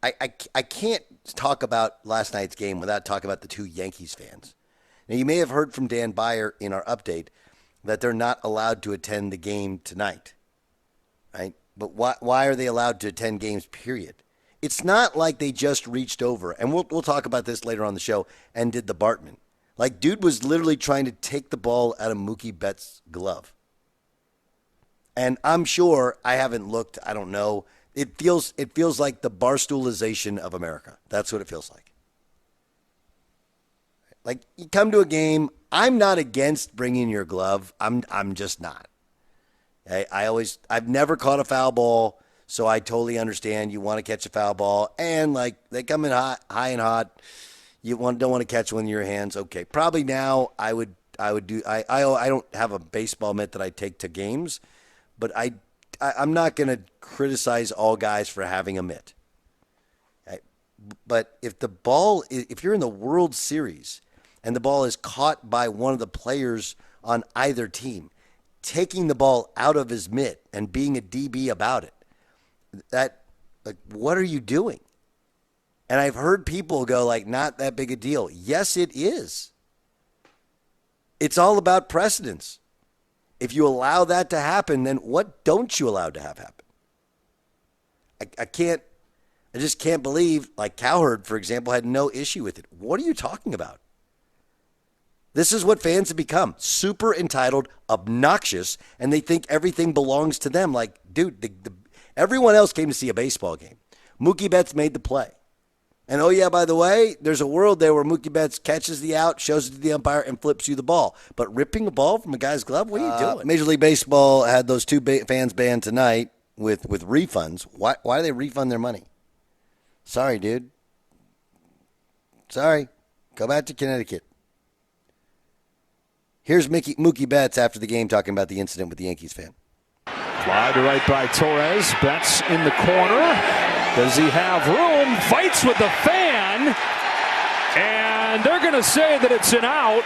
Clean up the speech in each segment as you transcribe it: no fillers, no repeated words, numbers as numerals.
I can't talk about last night's game without talking about the two Yankees fans. Now, you may have heard from Dan Byer in our update that they're not allowed to attend the game tonight, right? But why are they allowed to attend games, period? It's not like they just reached over, and we'll talk about this later on the show, and did the Bartman. Like, dude was literally trying to take the ball out of Mookie Betts' glove. And I'm sure, I haven't looked, I don't know. It feels like the barstoolization of America. That's what it feels like. Like, you come to a game, I'm not against bringing your glove. I'm just not. I've never caught a foul ball, so I totally understand you want to catch a foul ball, and like they come in high and hot. You don't want to catch one in your hands. Okay, probably now I would do. I don't have a baseball mitt that I take to games, but I'm not going to criticize all guys for having a mitt. Okay? But if you're in the World Series and the ball is caught by one of the players on either team, taking the ball out of his mitt and being a DB about it, what are you doing? And I've heard people go like, not that big a deal. Yes, it is. It's all about precedence. If you allow that to happen, then what don't you allow to have happen? I just can't believe, like Cowherd, for example, had no issue with it. What are you talking about? This is what fans have become. Super entitled, obnoxious, and they think everything belongs to them. Like, dude, everyone else came to see a baseball game. Mookie Betts made the play. And oh yeah, by the way, there's a world there where Mookie Betts catches the out, shows it to the umpire, and flips you the ball. But ripping a ball from a guy's glove, what are you doing? Major League Baseball had those two fans banned tonight with refunds. Why do they refund their money? Sorry, dude. Sorry. Go back to Connecticut. Here's Mookie Betts after the game talking about the incident with the Yankees fan. Fly to right by Torres. Betts in the corner. Does he have room? Fights with the fan. And they're going to say that it's an out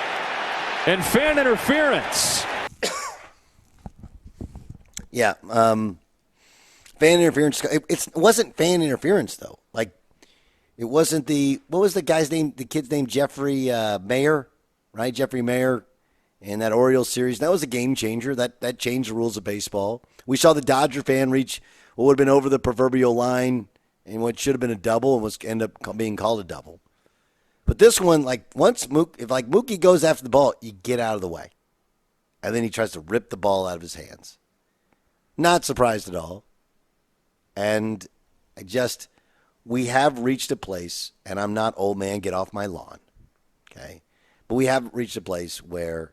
and fan interference. Yeah. Fan interference. It wasn't fan interference, though. Like, it wasn't what was the guy's name? The kid's name, Jeffrey Mayer, right? Jeffrey Mayer. In that Orioles series, that was a game changer. That changed the rules of baseball. We saw the Dodger fan reach what would have been over the proverbial line and what should have been a double and end up being called a double. But this one, like if Mookie goes after the ball, you get out of the way, and then he tries to rip the ball out of his hands. Not surprised at all. And we have reached a place, and I'm not old man, get off my lawn, okay? But we have reached a place where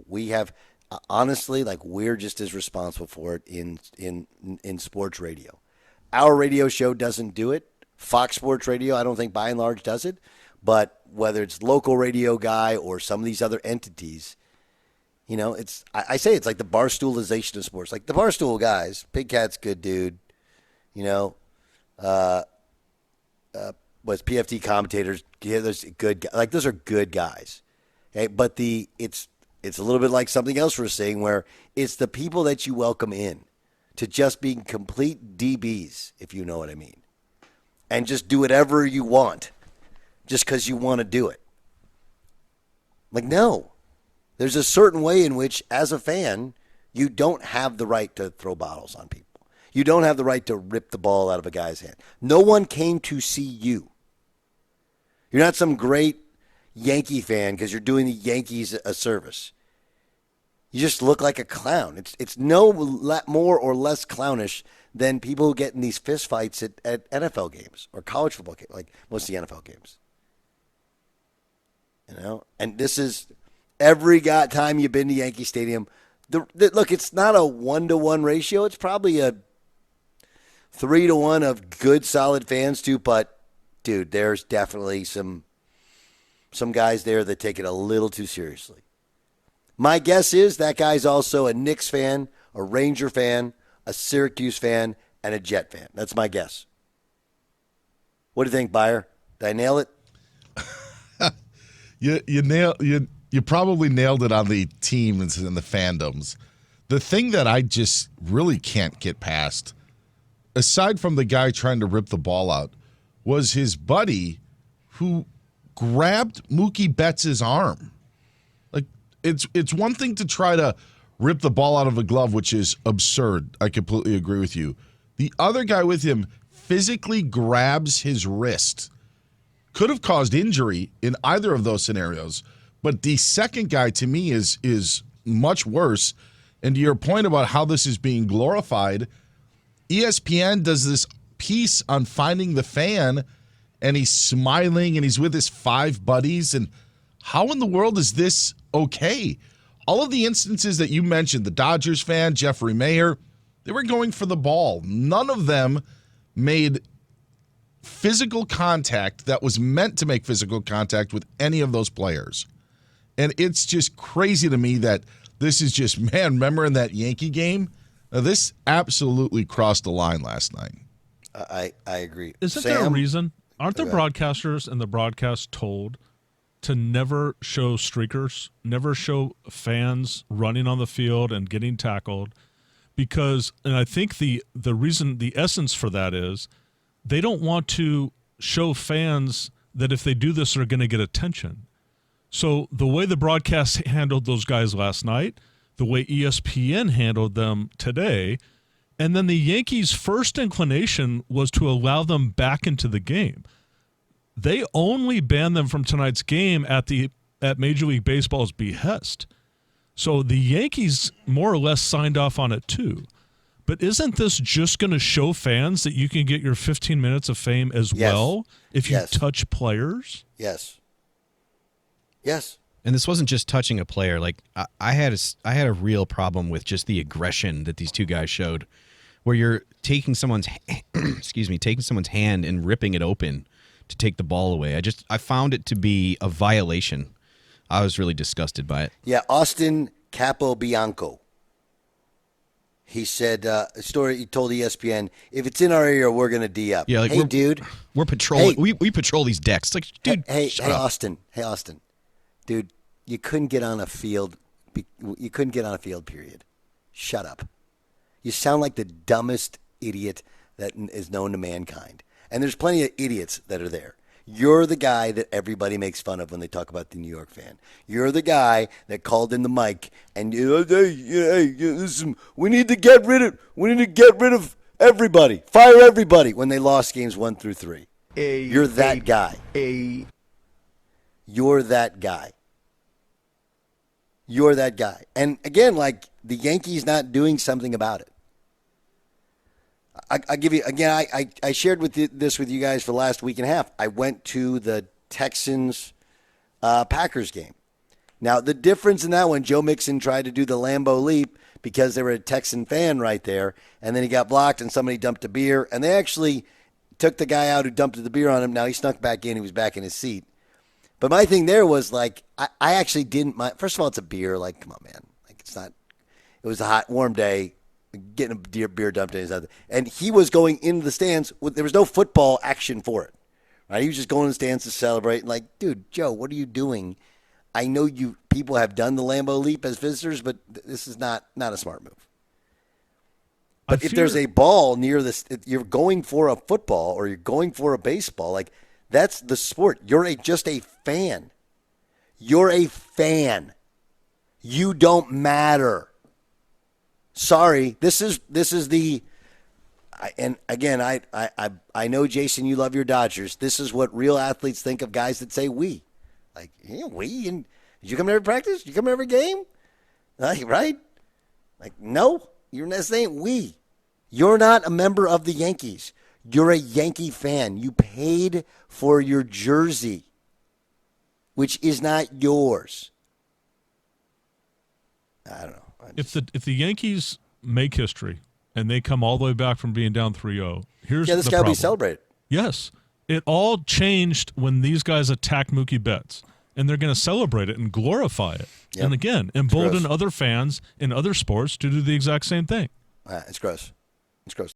we have, honestly, like we're just as responsible for it in sports radio. Our radio show doesn't do it. Fox Sports Radio, I don't think by and large does it. But whether it's local radio guy or some of these other entities, I say it's like the barstoolization of sports. Like the Barstool guys, Big Cat's good dude, was PFT commentators. Yeah, those good, like those are good guys. Okay, but it's a little bit like something else we're saying, where it's the people that you welcome in to just being complete DBs, if you know what I mean, and just do whatever you want, just because you want to do it. Like, no, there's a certain way in which, as a fan, you don't have the right to throw bottles on people. You don't have the right to rip the ball out of a guy's hand. No one came to see you. You're not some great Yankee fan because you're doing the Yankees a service. You just look like a clown. It's no more or less clownish than people who get in these fist fights at NFL games or college football games, like most of the NFL games. And this is every time you've been to Yankee Stadium. Look, it's not a 1-to-1 ratio. It's probably a 3-to-1 of good, solid fans too. But dude, there's definitely some guys there that take it a little too seriously. My guess is that guy's also a Knicks fan, a Ranger fan, a Syracuse fan, and a Jet fan. That's my guess. What do you think, Byer? Did I nail it? You probably nailed it on the teams and the fandoms. The thing that I just really can't get past, aside from the guy trying to rip the ball out, was his buddy who grabbed Mookie Betts' arm. Like, it's one thing to try to rip the ball out of a glove, which is absurd. I completely agree with you. The other guy with him physically grabs his wrist. Could have caused injury in either of those scenarios, but the second guy to me is much worse. And to your point about how this is being glorified, ESPN does this piece on finding the fan, and he's smiling and he's with his 5 buddies. And how in the world is this okay? All of the instances that you mentioned, the Dodgers fan, Jeffrey Mayer, they were going for the ball. None of them made physical contact that was meant to make physical contact with any of those players. And it's just crazy to me that this is just, man, remember in that Yankee game? Now, this absolutely crossed the line last night. I agree. Isn't there a reason? Aren't there broadcasters and the broadcast told to never show streakers, never show fans running on the field and getting tackled? Because, and I think the reason, the essence for that is they don't want to show fans that if they do this, they're going to get attention. So the way the broadcast handled those guys last night, the way ESPN handled them today, and then the Yankees' first inclination was to allow them back into the game. They only banned them from tonight's game at Major League Baseball's behest. So the Yankees more or less signed off on it too. But isn't this just going to show fans that you can get your 15 minutes of fame as well if you touch players? Yes. And this wasn't just touching a player. Like I had a real problem with just the aggression that these two guys showed, where you're taking someone's hand and ripping it open to take the ball away. I found it to be a violation. I was really disgusted by it. Yeah, Austin Capobianco. He said, a story he told ESPN, if it's in our area, we're going to D up. Yeah, like hey, dude. We're patrolling. Hey, we patrol these decks. It's like, dude, hey, shut up. Austin. Hey, Austin. Dude, you couldn't get on a field. You couldn't get on a field, period. Shut up. You sound like the dumbest idiot that is known to mankind. And there's plenty of idiots that are there. You're the guy that everybody makes fun of when they talk about the New York fan. You're the guy that called in the mic and listen, we need to get rid of everybody. Fire everybody when they lost games 1 through 3. You're that guy. You're that guy. You're that guy. And again, like the Yankees not doing something about it. I give you again. I shared this with you guys for the last week and a half. I went to the Texans Packers game. Now the difference in that one, Joe Mixon tried to do the Lambeau leap because they were a Texan fan right there, and then he got blocked and somebody dumped a beer, and they actually took the guy out who dumped the beer on him. Now he snuck back in. He was back in his seat. But my thing there was like I actually didn't mind. First of all, it's a beer. Like, come on, man. Like it's not. It was a hot, warm day. Getting a beer dumped in his other, and he was going into the stands. There was no football action for it, right? He was just going in the stands to celebrate. Like, dude, Joe, what are you doing? I know you people have done the Lambeau leap as visitors, but this is not a smart move. But if there's a ball near this, if you're going for a football or you're going for a baseball, like that's the sport. You're just a fan. You're a fan. You don't matter. Sorry, this is the, and again, I know, Jason, you love your Dodgers. This is what real athletes think of guys that say we. Like, yeah, we, and did you come to every practice? Did you come to every game? Like, right? Like, no, you're not saying we. You're not a member of the Yankees. You're a Yankee fan. You paid for your jersey, which is not yours. I don't know. If the Yankees make history and they come all the way back from being down 3-0, here's this the got to problem. be celebrated. Yes. It all changed when these guys attacked Mookie Betts, and they're going to celebrate it and glorify it. Yep. And again, embolden other fans in other sports to do the exact same thing. It's gross. It's gross.